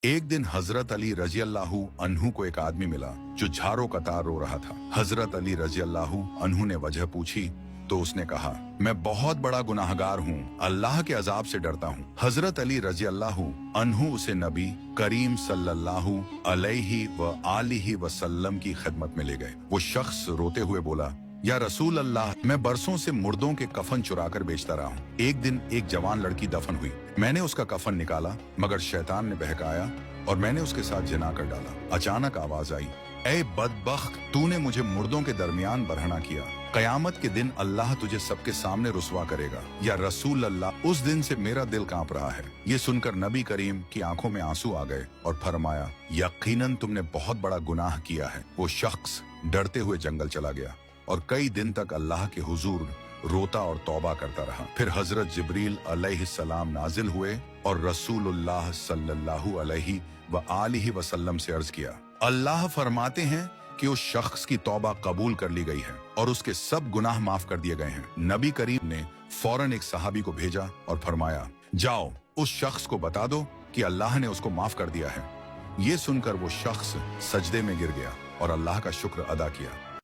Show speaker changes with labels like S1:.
S1: एक दिन हजरत अली रजी अल्लाहु अन्हु को एक आदमी मिला जो झारो कतार रो रहा था। हजरत अली रजी अल्लाहु अन्हु ने वजह पूछी तो उसने कहा, मैं बहुत बड़ा गुनाहगार हूँ, अल्लाह के अजाब से डरता हूँ। हजरत अली रजी अल्लाहु अन्हु उसे नबी करीम सल्लल्लाहु अलैहि व आलिहि वसल्लम की खिदमत में ले गए। वो शख्स रोते हुए बोला, या रसूल अल्लाह, मैं बरसों से मुर्दों के कफन चुराकर बेचता रहा हूँ। एक दिन एक जवान लड़की दफन हुई, मैंने उसका कफन निकाला मगर शैतान ने बहकाया और मैंने उसके साथ जिना कर डाला। अचानक आवाज आई, ऐ बदबख्त, तूने मुझे मुर्दों के दरमियान बरहना किया, कयामत के दिन अल्लाह तुझे सबके सामने रुसवा करेगा। या रसूल अल्लाह, उस दिन से मेरा दिल कांप रहा है। ये सुनकर नबी करीम की आंखों में आंसू आ गए और फरमाया, यकीनन तुमने बहुत बड़ा गुनाह किया है। वो शख्स डरते हुए जंगल चला गया और कई दिन तक अल्लाह के हुजूर रोता और तौबा करता रहा। फिर हजरत जिब्रील अलैहिस्सलाम नाजिल हुए और रसूलुल्लाह सल्लल्लाहु अलैहि व आलिहि वसल्लम से अर्ज किया, अल्लाह फरमाते हैं कि उस शख्स की तौबा कबूल कर ली गई है और उसके सब गुनाह माफ कर दिए गए हैं। नबी करीम ने फौरन एक सहाबी को भेजा और फरमाया, जाओ उस शख्स को बता दो कि अल्लाह ने उसको माफ कर दिया है। ये सुनकर वो शख्स सजदे में गिर गया और अल्लाह का शुक्र अदा किया।